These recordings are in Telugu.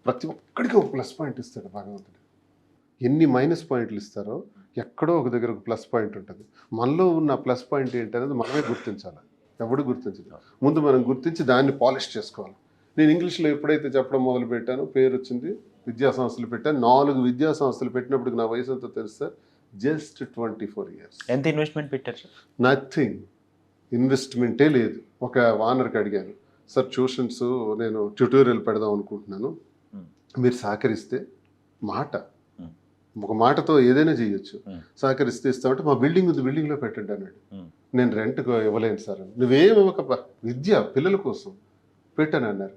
ప్రతి ఒక్కడికి ఒక ప్లస్ పాయింట్ ఇస్తాడు భగవంతుడు. ఎన్ని మైనస్ పాయింట్లు ఇస్తారో ఎక్కడో ఒక దగ్గర ఒక ప్లస్ పాయింట్ ఉంటుంది. మనలో ఉన్న ప్లస్ పాయింట్ ఏంటనేది మనమే గుర్తించాలి. ఎవడు గుర్తించదు. ముందు మనం గుర్తించి దాన్ని పాలిష్ చేసుకోవాలి. నేను ఇంగ్లీష్లో ఎప్పుడైతే చెప్పడం మొదలు పెట్టానో పేరు వచ్చింది, విద్యా సంస్థలు పెట్టాను. 4 విద్యా సంస్థలు పెట్టినప్పుడు నా వయసు ఎంతో తెలుసా? Just 24 years. ఎంత ఇన్వెస్ట్మెంట్ పెట్టారు సార్? నథింగ్, ఇన్వెస్ట్మెంటే లేదు. ఒక వానర్కి అడిగాను, సార్ ట్యూషన్స్ నేను ట్యూటోరియల్ పెడదాం అనుకుంటున్నాను, మీరు సహకరిస్తే, మాట ఒక మాటతో ఏదైనా చేయొచ్చు, సహకరిస్తే ఇస్తామంటే మా బిల్డింగ్ ఉంది, బిల్డింగ్లో పెట్టండి అన్నాడు. నేను రెంట్కు ఇవ్వలేను సార్. నువ్వేమి ఒక విద్య పిల్లల కోసం పెట్టాను అన్నారు.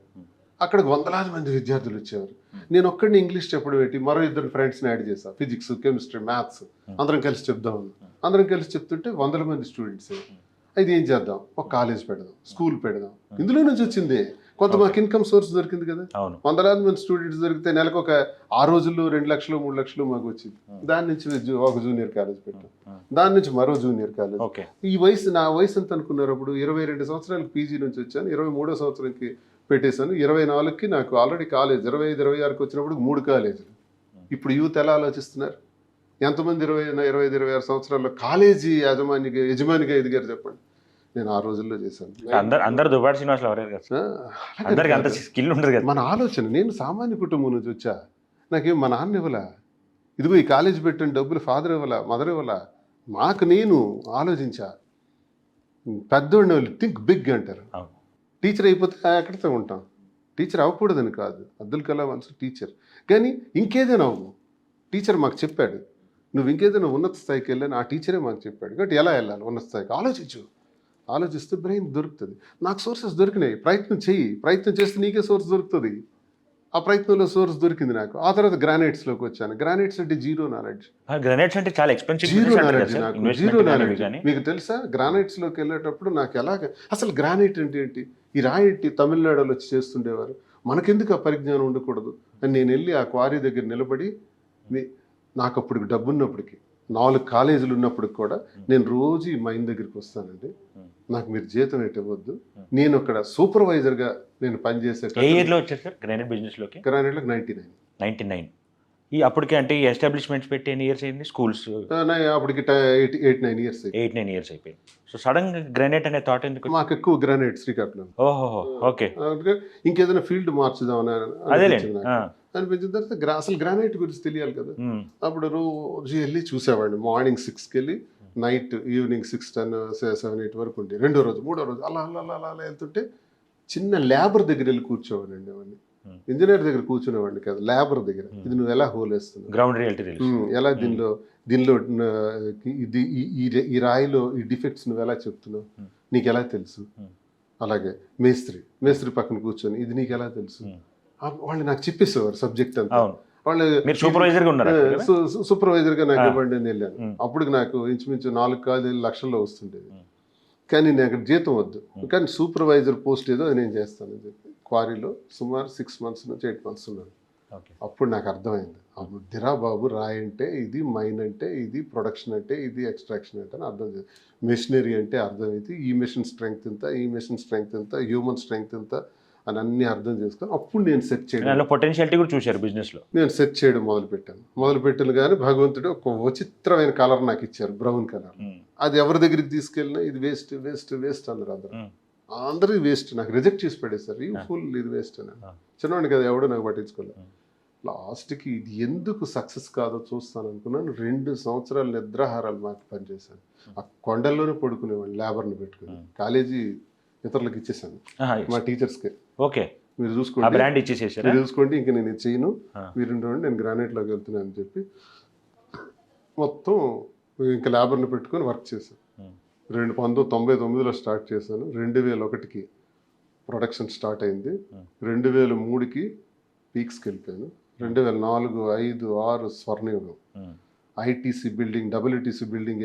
అక్కడికి 100,000 మంది విద్యార్థులు వచ్చేవారు. నేను ఒక్కడిని ఇంగ్లీష్ చెప్పడం ఏంటి, మరో 2 ఫ్రెండ్స్ని యాడ్ చేశాను. ఫిజిక్స్, కెమిస్ట్రీ, మ్యాథ్స్ అందరం కలిసి చెప్దామని. అందరం కలిసి చెప్తుంటే 100 మంది స్టూడెంట్స్. అయితే ఏం చేద్దాం, ఒక కాలేజ్ పెడదాం, స్కూల్ పెడదాం. ఇందులో నుంచి వచ్చింది కొంత మాకు ఇన్కమ్ సోర్స్ దొరికింది కదా. 100,000 మంది స్టూడెంట్స్ దొరికితే నెలకు ఒక 6 రోజుల్లో 2 లక్షలు 3 లక్షలు మాకు వచ్చింది. దాని నుంచి ఒక జూనియర్ కాలేజ్ పెట్టాం, దాని నుంచి మరో జూనియర్ కాలేజ్. ఈ వయసు, నా వయసు ఎంత అనుకున్నారు అప్పుడు? 22 సంవత్సరాలకు పీజీ నుంచి వచ్చాను, 23వ సంవత్సరానికి పెట్టేశాను. 24కి నాకు ఆల్రెడీ కాలేజ్, 25, 26కి వచ్చినప్పుడు 3 కాలేజీలు. ఇప్పుడు యూత్ ఎలా ఆలోచిస్తున్నారు? ఎంతమంది 25, 26 సంవత్సరాల్లో కాలేజీ యజమానిగా ఎదిగారు చెప్పండి. నేను ఆ రోజుల్లో చేశాను. అందరు దుబాటి శ్రీనివాసులు ఎవరు అంత స్కిల్ ఉండదు కదా. మన ఆలోచన, నేను సామాన్య కుటుంబం నుంచి వచ్చా, నాకేం మా నాన్న ఇవ్వలా, ఇదిగో ఈ కాలేజ్ పెట్టిన డబ్బులు ఫాదర్ ఇవ్వలా, మదర్ ఇవ్వలా. మాకు నేను ఆలోచించా. పెద్దోడిని వాళ్ళు థింక్ బిగ్ అంటారు. టీచర్ అయిపోతే ఎక్కడితో ఉంటాం. టీచర్ అవ్వకూడదని కాదు, అబ్దుల్ కలాం ఆల్సో టీచర్. కానీ ఇంకేదైనా అవ్వు. టీచర్ మాకు చెప్పాడు, నువ్వు ఇంకేదైనా ఉన్నత స్థాయికి వెళ్ళని ఆ టీచరే మాకు చెప్పాడు. కాబట్టి ఎలా వెళ్ళాలి ఉన్నత స్థాయికి ఆలోచిస్తే బ్రెయిన్ దొరుకుతుంది. నాకు సోర్సెస్ దొరికినాయి, ప్రయత్నం చెయ్యి, ప్రయత్నం చేస్తే నీకే సోర్స్ దొరుకుతుంది. ఆ ప్రయత్నంలో సోర్స్ దొరికింది నాకు. ఆ తర్వాత గ్రానైట్స్లోకి వచ్చాను. గ్రానైట్స్ అంటే జీరో నాలెడ్జ్. గ్రానైట్స్ అంటే చాలా ఎక్స్పెన్సివ్. జీరో నాలెడ్జ్ నాకు, జీరో నాలెడ్జ్. మీకు తెలుసా, గ్రానైట్స్లోకి వెళ్ళేటప్పుడు నాకు ఎలాగ అసలు గ్రానైట్ అంటే ఏంటి, ఈ రాయిటి తమిళనాడులో వచ్చి చేస్తుండేవారు, మనకెందుకు ఆ పరిజ్ఞానం ఉండకూడదు అని నేను వెళ్ళి ఆ క్వారీ దగ్గర నిలబడి, నాకు అప్పుడు డబ్బు ఉన్నప్పటికీ 4 కాలేజీలు ఉన్నప్పటికి కూడా నేను రోజు ఈ మైండ్ దగ్గరికి వస్తానండి, నాకు మీరు జీతం ఇవ్వద్దు, నేను అక్కడ సూపర్వైజర్గా నేను పనిచేసే. ఏ ఇయర్లో వచ్చారు సార్ గ్రానైట్ బిజినెస్లోకి? గ్రానైట్లోకి 99. ఈ అప్పటికి అంటే ఈ ఎస్టాబ్లిష్మెంట్స్ పెట్టి ఎన్ని ఇయర్స్ అయింది? స్కూల్స్ అప్పటికి 8-9 years. 8-9 years అయిపోయింది. సో సడన్ గ్రానైట్ అనే థాట్ ఎందుకు? మాకు ఎక్కువ గ్రానైట్ శ్రీకాకుళం. ఓహో, ఓకే. ఇంకేదైనా ఫీల్డ్ మార్చుదామని అనిపించిన తర్వాత అసలు గ్రానైట్ గురించి తెలియాలి కదా. అప్పుడు రోజు వెళ్ళి చూసేవాడిని. మార్నింగ్ 6కి వెళ్ళి నైట్ ఈవినింగ్ 6, 10, 7, 8 వరకు ఉండి. 2వ రోజు 3వ రోజు అలా అలా అలా అలా వెళ్తుంటే చిన్న లేబర్ దగ్గర వెళ్ళి కూర్చోవాడిని. అవన్నీ ఇంజనీర్ దగ్గర కూర్చునేవాడిని కాదు, లేబర్ దగ్గర. ఇది నువ్వు ఎలా హోల్ వేస్తున్నావు, గ్రౌండ్ రియాలిటీ ఎలా దీనిలో ఈ రాయిలో ఈ డిఫెక్ట్స్ నువ్వు ఎలా చెప్తున్నావు, నీకు ఎలా తెలుసు. అలాగే మేస్త్రి పక్కన కూర్చొని ఇది నీకు ఎలా తెలుసు. వాళ్ళు నాకు చెప్పేసేవారు సబ్జెక్ట్ అంతా. వాళ్ళు సూపర్వైజర్గా నాకు ఇవ్వండి అని వెళ్ళాను. అప్పుడు నాకు ఇంచుమించు 4 లక్షల్లో వస్తుండేది. కానీ నేను అక్కడ జీతం వద్దు, కానీ సూపర్వైజర్ పోస్ట్ ఏదో నేను చేస్తానని చెప్పి క్వారీలో సుమారు 6 months నుంచి 8 months ఉన్నాను. అప్పుడు నాకు అర్థమైంది, బుద్ధిరా బాబు, రాయి అంటే ఇది, మైన్ అంటే ఇది, ప్రొడక్షన్ అంటే ఇది, ఎక్స్ట్రాక్షన్ అంటే అని అర్థం చేసి, మెషినరీ అంటే అర్థమైంది, ఈ మెషిన్ స్ట్రెంగ్త్ ఎంత, ఈ మెషిన్ స్ట్రెంగ్త్ ఎంత, హ్యూమన్ స్ట్రెంగ్త్ ఎంత అని అన్నీ అర్థం చేసుకొని అప్పుడు నేను సెర్చ్ చేయడం, పొటెన్షియాలిటీ కూడా చూశారు బిజినెస్లో. నేను సెర్చ్ చేయడం మొదలుపెట్టాను. కానీ భగవంతుడు ఒక విచిత్రమైన కలర్ నాకు ఇచ్చారు, బ్రౌన్ కలర్. అది ఎవరి దగ్గరికి తీసుకెళ్ళినా ఇది వేస్ట్ వేస్ట్ వేస్ట్ అన్నారు. అందరూ వేస్ట్, నాకు రిజెక్ట్ చేసి పడేశారు. ఈ ఫుల్ ఇది వేస్ట్ అని. చిన్నవాడిని కదా, ఎవడో నాకు పట్టించుకోలేదు. లాస్ట్కి ఇది ఎందుకు సక్సెస్ కాదో చూస్తాను అనుకున్నాను. 2 సంవత్సరాలు నిద్రాహారాలు మాకు పనిచేశాను. ఆ కొండల్లోనే పడుకునేవాడిని లేబర్ని పెట్టుకుని. కాలేజీ ఇతరులకు ఇచ్చేసాను, మా టీచర్స్కి. ఓకే, మీరు చూసుకోండి, మీరు చూసుకోండి, ఇంక నేను ఇది చేయను, మీరు ఉండండి, నేను గ్రానైట్లోకి వెళ్తున్నాను అని చెప్పి మొత్తం ఇంకా లేబర్ని పెట్టుకొని వర్క్ చేశాను. 1999లో స్టార్ట్ చేశాను. 2001కి ప్రొడక్షన్ స్టార్ట్ అయింది. 2003కి పీక్స్కి వెళ్ళిపోయాను. 2004, 5, 6 స్వర్ణయుగం. ఐటీసీ బిల్డింగ్, డబ్ల్యూటీసీ బిల్డింగ్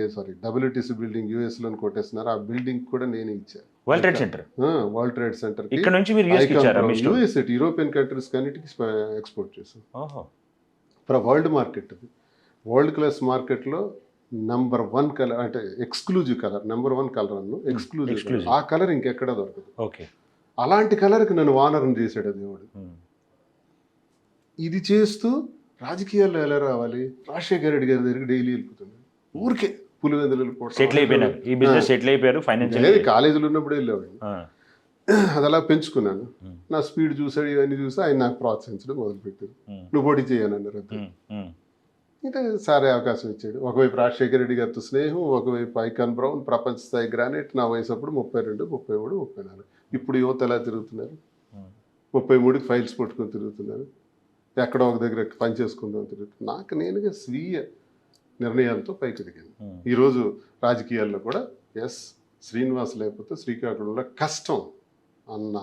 యూఎస్లో కొట్టేస్తున్నారు. ఆ బిల్డింగ్ కూడా నేనే ఇచ్చాను. World trade centre US, European countries అన్నిటికీ ఎక్స్పోర్ట్ చేశాను. వరల్డ్ మార్కెట్, అది వరల్డ్ క్లాస్ మార్కెట్లో నెంబర్ 1 కలర్, అంటే ఎక్స్క్లూజివ్ కలర్, నెంబర్ 1 కలర్ అన్ను, ఎక్స్క్లూజివ్. ఆ కలర్ ఇంకెక్కడా దొరకదు. అలాంటి కలర్కి నన్ను వానర్ని చేశాడు దేవుడు. ఇది చేస్తూ రాజకీయాల్లో ఎలా రావాలి, రాజశేఖర రెడ్డి గారి దగ్గరికి డైలీ వెళ్ళిపోతున్నాను. ఊరికే పులివెందులు సెటిల్ అయిపోయినారు, ఈ బిజినెస్ సెటిల్ అయిపోయారు ఫైనాన్షియల్. నేను కాలేజీలో ఉన్నప్పుడు వెళ్ళేవాడిని. అది అలా పెంచుకున్నాను. నా స్పీడ్ చూసాడు, ఇవన్నీ చూసి ఆయన నాకు ప్రోత్సహించడం మొదలుపెట్టారు. నువ్వు పోటీ చేయనన్నారు. ఇంకా సారే అవకాశం ఇచ్చాడు. ఒకవైపు రాజశేఖర రెడ్డి గారితో స్నేహం, ఒకవైపు ఐకాన్ బ్రౌన్, ప్రపంచ స్థాయి గ్రానైట్. నా వయసు అప్పుడు 32, 33, 34. ఇప్పుడు యువత ఎలా తిరుగుతున్నారు, 33కి ఫైల్స్ పట్టుకొని తిరుగుతున్నారు, ఎక్కడో ఒక దగ్గర పని చేసుకుందాం తిరుగుతున్నారు. నాకు నేనుగా స్వీయ నిర్ణయాలతో పైకి ఎదిగాను. ఈరోజు రాజకీయాల్లో కూడా ఎస్ శ్రీనివాస్ లేకపోతే శ్రీకాకుళంలో కష్టం అన్న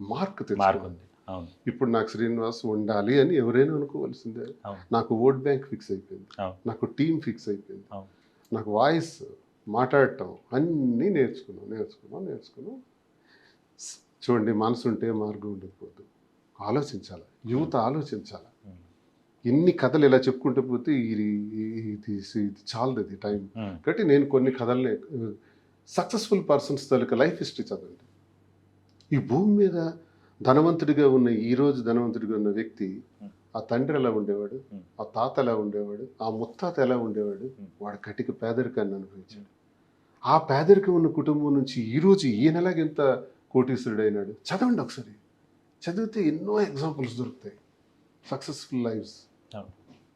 మార్క్ తెలుసుకుంది. ఇప్పుడు నాకు శ్రీనివాస్ ఉండాలి అని ఎవరైనా అనుకోవాల్సిందే. నాకు ఓట్ బ్యాంక్ ఫిక్స్ అయిపోయింది, నాకు టీం ఫిక్స్ అయిపోయింది, నాకు వాయిస్ మాట్లాడటం అన్నీ నేర్చుకున్నాం. చూడండి, మనసు ఉంటే మార్గం ఉండకపోదు. ఆలోచించాలి, యువత ఆలోచించాలి. ఎన్ని కథలు ఇలా చెప్పుకుంటూ పోతే ఇది చాలదు, ఇది టైం. కాబట్టి నేను కొన్ని కథల్ని సక్సెస్ఫుల్ పర్సన్స్ తాలూకా లైఫ్ హిస్టరీ చదవండి. ఈ భూమి మీద ధనవంతుడిగా ఉన్న ఈరోజు ధనవంతుడిగా ఉన్న వ్యక్తి, ఆ తండ్రి ఎలా ఉండేవాడు, ఆ తాత ఎలా ఉండేవాడు, ఆ ముత్తాత ఎలా ఉండేవాడు, వాడు కటిక పేదరికాన్ని అనుభవించాడు. ఆ పేదరికం ఉన్న కుటుంబం నుంచి ఈరోజు ఈయనలాగెంత కోటీశ్వరుడు అయినాడు. చదవండి ఒకసారి, చదివితే ఎన్నో ఎగ్జాంపుల్స్ దొరుకుతాయి. సక్సెస్ఫుల్ లైఫ్స్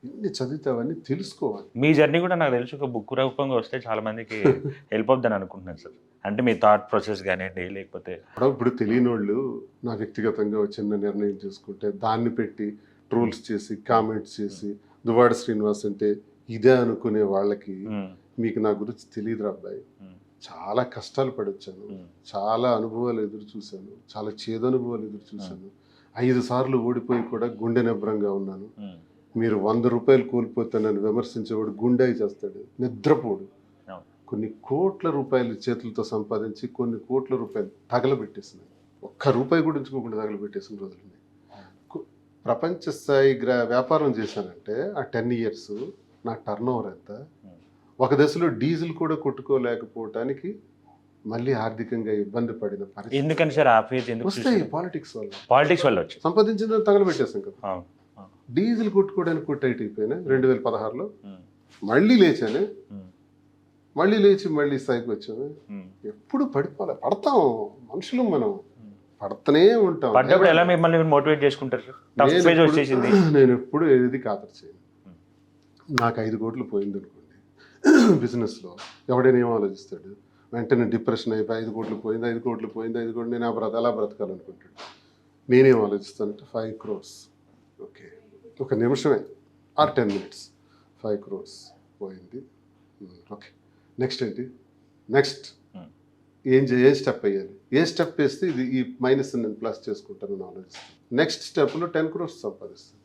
ఎన్ని చదివితే అవన్నీ తెలుసుకోవాలి. మీ జర్నీ కూడా నాకు తెలిసి ఒక బుక్ రూపంగా వస్తే చాలా మందికి హెల్ప్ అవుతుందని అనుకుంటున్నాను సార్. అంటే మీ థాట్ ప్రాసెస్ కానివ్వండి, లేకపోతే ఇప్పుడు తెలియని వాళ్ళు నా వ్యక్తిగతంగా చిన్న నిర్ణయం చేసుకుంటే దాన్ని పెట్టి ట్రోల్స్ చేసి కామెంట్స్ చేసి దువ్వాడ శ్రీనివాస్ అంటే ఇదే అనుకునే వాళ్ళకి మీకు నా గురించి తెలియదురా అబ్బాయి. చాలా కష్టాలు పడొచ్చాను, చాలా అనుభవాలు ఎదురు చూశాను, చాలా చేదనుభవాలు ఎదురు చూశాను. 5 సార్లు ఓడిపోయి కూడా గుండె నిబ్రంగా ఉన్నాను. మీరు 100 రూపాయలు కోల్పోతే నన్ను విమర్శించేవాడు గుండె చేస్తాడు, నిద్రపోడు. కొన్ని కోట్ల రూపాయలు చేతులతో సంపాదించి కొన్ని కోట్ల రూపాయలు తగలబెట్టేసినాయి. ఒక్క రూపాయి కూడా ఉంచుకోకుండా తగలబెట్టేసిన రోజులు ఉన్నాయి. ప్రపంచ స్థాయి వ్యాపారం చేశానంటే ఆ 10 ఇయర్స్ నా టర్న్ ఓవర్ ఎంత. ఒక దశలో డీజిల్ కూడా కొట్టుకోలేకపోవటానికి మళ్ళీ ఆర్థికంగా ఇబ్బంది పడిన పరిస్థితి. ఎందుకని సార్ వస్తాయి పాలిటిక్స్ వల్ల వచ్చి సంపాదించిన తగలబెట్టేసాం కదా. డీజిల్ కొట్టుకోవడానికి కూడా టైట్ అయిపోయినా 2016లో. మళ్ళీ లేచాను, మళ్ళీ లేచి మళ్ళీ స్థాయికి వచ్చాము. ఎప్పుడు పడతాం మనుషులు, మనం పడుతూనే ఉంటాం. ఎలా మిమ్మల్ని మోటివేట్ చేసుకుంటారు? నేను ఎప్పుడు ఏది ఖాతరు చేయను. నాకు 5 కోట్లు పోయింది అనుకోండి బిజినెస్లో, ఎవడైనా ఏం ఆలోచిస్తాడు? వెంటనే డిప్రెషన్ అయిపోయి 5 కోట్లు పోయింది, 5 కోట్లు పోయింది, 5 కోట్లు నేను ఎలా బ్రతకాలనుకుంటాడు. నేనేం ఆలోచిస్తానంటే 5 crores, ఓకే ఒక నిమిషమే ఆర్ 10 minutes 5 crores పోయింది. ఓకే నెక్స్ట్ ఏంటి, నెక్స్ట్ ఏం స్టెప్ వేయాలి, ఏ స్టెప్ వేస్తే ఇది ఈ మైనస్ నేను ప్లస్ చేసుకుంటానని ఆలోచిస్తాను. నెక్స్ట్ స్టెప్లో 10 crores సంపాదిస్తాను.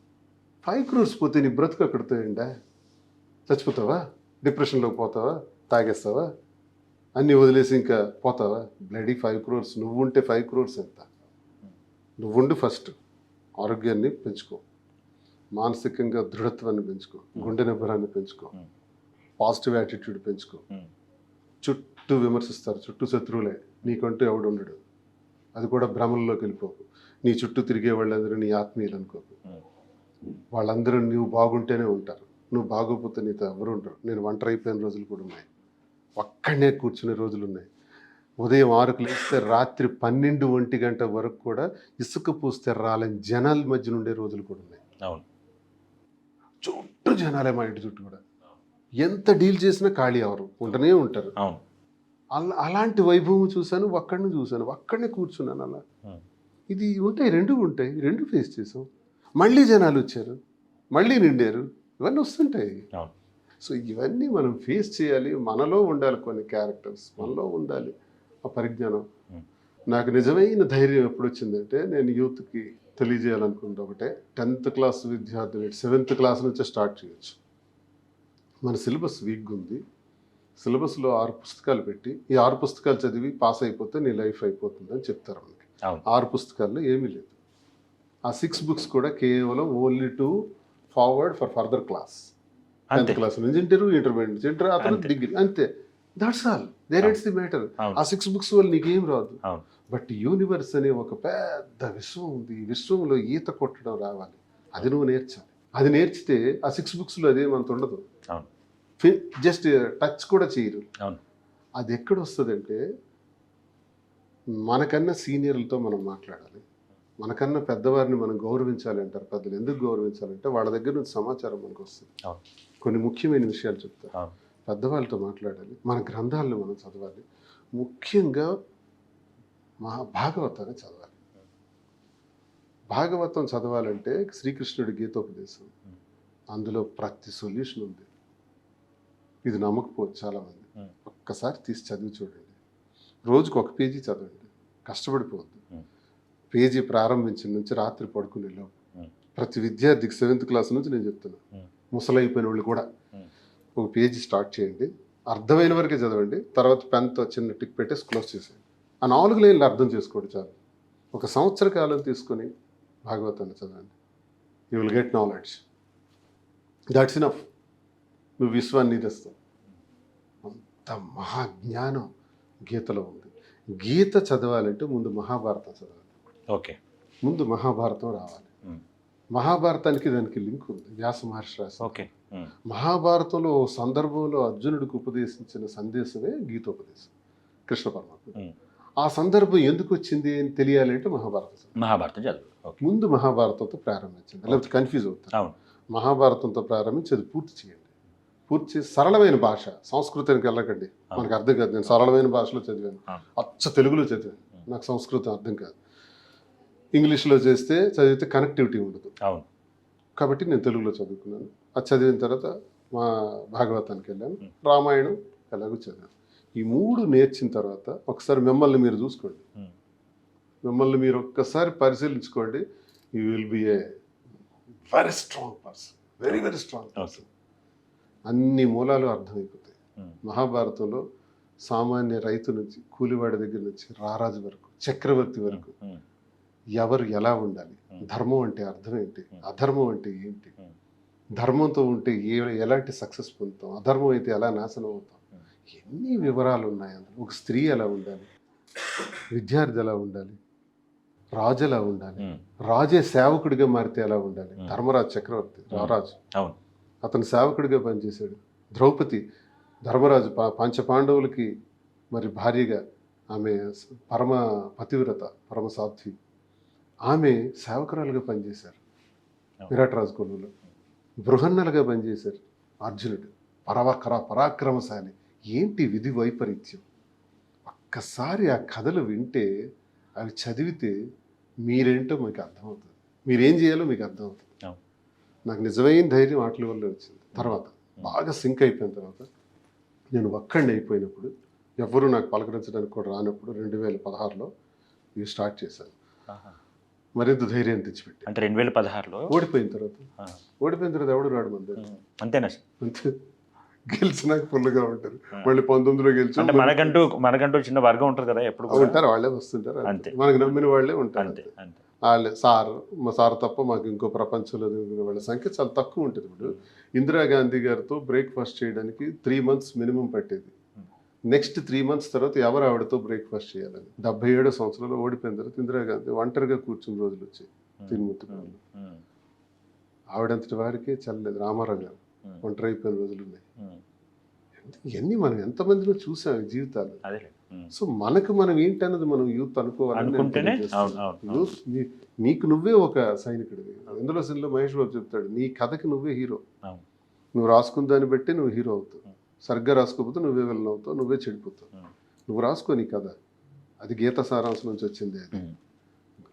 5 crores పోతే నీ బ్రతుకు అక్కడితో ఏంటా? చచ్చిపోతావా? డిప్రెషన్లోకి పోతావా? తాగేస్తావా? అన్నీ వదిలేసి ఇంకా పోతావా? Bloody 5 crores. నువ్వు ఉంటే 5 crores ఎంత? నువ్వుండి ఫస్ట్ ఆరోగ్యాన్ని పెంచుకో, మానసికంగా దృఢత్వాన్ని పెంచుకో, గుండె నిబ్బరాన్ని పెంచుకో, పాజిటివ్ యాటిట్యూడ్ పెంచుకో. చుట్టూ విమర్శిస్తారు, చుట్టూ శత్రువులే, నీకంటూ ఎవడు ఉండడు. అది కూడా భ్రమల్లోకి వెళ్ళిపోకు. నీ చుట్టూ తిరిగే వాళ్ళందరూ నీ ఆత్మీయులు అనుకోకు. వాళ్ళందరూ నువ్వు బాగుంటేనే ఉంటారు, నువ్వు బాగోకపోతే నీతో ఎవరు ఉంటారు. నేను ఒంటరి అయిపోయిన రోజులు కూడా ఉన్నాయి, ఒక్కడనే కూర్చునే రోజులు ఉన్నాయి. ఉదయం 6కు లేస్తే రాత్రి 12, 1 గంట వరకు కూడా ఇసుక పూస్తే రాలని జనాల మధ్య నుండే రోజులు కూడా ఉన్నాయి. అవును, చుట్టూ జనాలే, మా ఇంటి చుట్టూ కూడా. ఎంత డీల్ చేసినా ఖాళీ ఎవరు ఉంటూనే ఉంటారు. అలాంటి వైభవం చూశాను, ఒక్కడనే కూర్చున్నాను అలా. ఇది ఉంటాయి, రెండు ఫేస్ చేసాం. మళ్ళీ జనాలు వచ్చారు, మళ్ళీ నిండారు, ఇవన్నీ వస్తుంటాయి. సో ఇవన్నీ మనం ఫేస్ చేయాలి. మనలో ఉండాలి కొన్ని క్యారెక్టర్స్, మనలో ఉండాలి ఆ పరిజ్ఞానం. నాకు నిజమైన ధైర్యం ఎప్పుడు వచ్చిందంటే, నేను యూత్కి తెలియజేయాలనుకుంటే ఒకటే, 10th క్లాస్ విద్యార్థులు 7th క్లాస్ నుంచే స్టార్ట్ చేయొచ్చు. మన సిలబస్ వీక్గా ఉంది, సిలబస్లో 6 పుస్తకాలు పెట్టి ఈ 6 పుస్తకాలు చదివి పాస్ అయిపోతే నీ లైఫ్ అయిపోతుందని చెప్తారు మనకి. 6 పుస్తకాల్లో ఏమీ లేదు. ఆ 6 books కూడా కేవలం only to forward for further class. 10th class నుంచి ఇంటర్మీడియట్, ఆ తర్వాత డిగ్రీ, అంతే. That's all, there it's the matter. ఆ 6 books వల్ల నీకేం రాదు. బట్ యూనివర్స్ అనే ఒక పెద్ద విశ్వం ఉంది, ఈ విశ్వంలో ఈత కొట్టడం రావాలి. అది నువ్వు నేర్చాలి. అది నేర్చితే ఆ 6 బుక్స్లో అదేమంత ఉండదు. అవును. జస్ట్ టచ్ కూడా చేయరు. అవును. అది ఎక్కడ వస్తుందంటే మనకన్నా సీనియర్లతో మనం మాట్లాడాలి, మనకన్నా పెద్దవారిని మనం గౌరవించాలి అంటారు పెద్దలు. ఎందుకు గౌరవించాలంటే వాళ్ళ దగ్గర నుంచి సమాచారం మనకు వస్తుంది, అవును. కొన్ని ముఖ్యమైన విషయాలు చెప్తారు. అవును. పెద్దవాళ్ళతో మాట్లాడాలి, మన గ్రంథాలను మనం చదవాలి, ముఖ్యంగా భాగవతాన్ని చదవాలి. భాగవతం చదవాలంటే శ్రీకృష్ణుడి గీతోపదేశం, అందులో ప్రతి సొల్యూషన్ ఉంది. ఇది నమ్మకపోవచ్చు చాలామంది. ఒక్కసారి తీసి చదివి చూడండి, రోజుకు ఒక పేజీ చదవండి, కష్టపడిపోవద్దు. పేజీ ప్రారంభించిన నుంచి రాత్రి పడుకునే లోపు ప్రతి విద్యార్థికి 7th క్లాస్ నుంచి నేను చెప్తున్నాను, ముసలైపోయిన వాళ్ళు కూడా ఒక పేజీ స్టార్ట్ చేయండి, అర్థమైన వరకే చదవండి, తర్వాత పెన్తో చిన్న టిక్ పెట్టేసి క్లోజ్ చేసేయండి. ఆ 4 లైన్లు అర్థం చేసుకోండి చాలు. ఒక సంవత్సర కాలం తీసుకొని భాగవతాన్ని చదవండి, you will get knowledge. That's enough. నువ్వు విశ్వాన్ని తెస్తావు. అంత మహాజ్ఞానం గీతలో ఉంది. గీత చదవాలంటే ముందు మహాభారతం చదవాలి. ఓకే. ముందు మహాభారతం రావాలి. మహాభారతానికి దానికి లింక్ ఉంది, వ్యాస మహర్షి రాశారు. ఓకే. మహాభారతంలో ఓ సందర్భంలో అర్జునుడికి ఉపదేశించిన సందేశమే గీతోపదేశం, కృష్ణ పరమాత్మ. ఆ సందర్భం ఎందుకు వచ్చింది అని తెలియాలంటే మహాభారతం చదువు. ముందు మహాభారతంతో ప్రారంభించండి, లేకపోతే కన్ఫ్యూజ్ అవుతారు. అవును. మహాభారతంతో ప్రారంభించి అది పూర్తి చేయండి. పూర్తి చేసి సరళమైన భాష, సంస్కృతానికి వెళ్ళకండి, మనకు అర్థం కాదు. నేను సరళమైన భాషలో చదివాను, అచ్చ తెలుగులో చదివాను, నాకు సంస్కృతం అర్థం కాదు. ఇంగ్లీష్లో చేస్తే చదివితే కనెక్టివిటీ ఉండదు. అవును. కాబట్టి నేను తెలుగులో చదువుకున్నాను. అది చదివిన తర్వాత మా భాగవతానికి వెళ్ళాను, రామాయణం ఎలాగో చదివాను. ఈ 3 నేర్చిన తర్వాత ఒకసారి మిమ్మల్ని మీరు చూసుకోండి, మిమ్మల్ని మీరు ఒక్కసారి పరిశీలించుకోండి. You will be a very strong person, very very strong person. అన్ని మూలాలు అర్థమైపోతాయి. మహాభారతంలో సామాన్య రైతు నుంచి, కూలివాడి దగ్గర నుంచి, రారాజు వరకు, చక్రవర్తి వరకు ఎవరు ఎలా ఉండాలి, ధర్మం అంటే అర్థం ఏంటి, అధర్మం అంటే ఏంటి, ధర్మంతో ఉంటే ఎలాంటి సక్సెస్ పొందుతాం, అధర్మం అయితే ఎలా నాశనం అవుతాం, ఎన్ని వివరాలు ఉన్నాయి అందులో. ఒక స్త్రీ ఎలా ఉండాలి, విద్యార్థి ఎలా ఉండాలి, రాజు ఎలా ఉండాలి, రాజే సేవకుడిగా మారితే ఎలా ఉండాలి. ధర్మరాజు చక్రవర్తి, రారాజు, అతను సేవకుడిగా పనిచేశాడు. ద్రౌపది ధర్మరాజు పంచపాండవులకి మరి భార్యగా, ఆమె పరమ పతివ్రత, పరమ సాధ్వి, ఆమె సేవకురాలుగా పనిచేశారు. విరాటరాజు కొలువులో బృహన్నలుగా పనిచేశారు. అర్జునుడు పరాక్రమశాలి. ఏంటి విధి వైపరీత్యం. ఒక్కసారి ఆ కథలు వింటే, అవి చదివితే మీరేంటో మీకు అర్థమవుతుంది, మీరేం చేయాలో మీకు అర్థమవుతుంది. నాకు నిజమైన ధైర్యం వాటి వల్లే వచ్చింది. తర్వాత బాగా సింక్ అయిపోయిన తర్వాత, నేను ఒక్కడిని అయిపోయినప్పుడు, ఎవరు నాకు పలకరించడానికి కూడా రానప్పుడు 2016లో ఇవి స్టార్ట్ చేశాను. మరింత ధైర్యాన్ని తెచ్చిపెట్టి. అంటే 2016లో ఓడిపోయిన తర్వాత ఎవడు రాడు మన దగ్గర. అంతేనా? అంతే. గెలిచినాక ఫుల్గా ఉంటారు. మళ్ళీ 19లో గెలిచి అంటే మనకంటూ చిన్న వర్గం ఉంటుంది కదా, ఎప్పుడు ఉంటారు, వాళ్ళే వస్తుంటారు. అంతే. మనకు నమ్మిన వాళ్ళే ఉంటారు. అంతే. వాళ్ళే మా సార్ తప్ప మాకు ఇంకో ప్రపంచంలో వాళ్ళ సంఖ్య చాలా తక్కువ ఉంటుంది. ఇప్పుడు ఇందిరాగాంధీ గారితో బ్రేక్ఫాస్ట్ చేయడానికి 3 months మినిమం పట్టేది. నెక్స్ట్ 3 months తర్వాత ఎవరు ఆవిడతో బ్రేక్ఫాస్ట్ చేయాలని. 77 సంవత్సరంలో ఓడిపోయిన తర్వాత ఇందిరాగాంధీ ఒంటరిగా కూర్చుని రోజులు వచ్చాయి తిరుమూర్తి. ఆవిడంతటి వారికే చల్లలేదు. రామారావు గారు ఒంటరి అయిపోయిన రోజులు ఉన్నాయి. ఇవన్నీ మనం ఎంతమందిలో చూసాం ఈ జీవితాలు. సో మనం ఏంటన్నది మనం యూత్ అనుకోవాలి. యూత్ నీకు నువ్వే ఒక సైనికుడివి. ఎందులో సినిమా మహేష్ బాబు చెప్తాడు, నీ కథకి నువ్వే హీరో. నువ్వు రాసుకున్న దాన్ని బట్టి నువ్వు హీరో అవుతావు. సరిగ్గా రాసుకోకపోతే నువ్వే విలన్ అవుతావు, నువ్వే చెడిపోతావు. నువ్వు రాసుకో నీ కథ, అది గీత సారాంశం నుంచి వచ్చింది.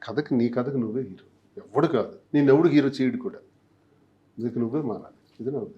అది నీ కథకి నువ్వే హీరో, ఎవడు కాదు. నేను ఎవడు హీరో చేయడు కూడా, నీకు నువ్వే మారాలి. ఇది నా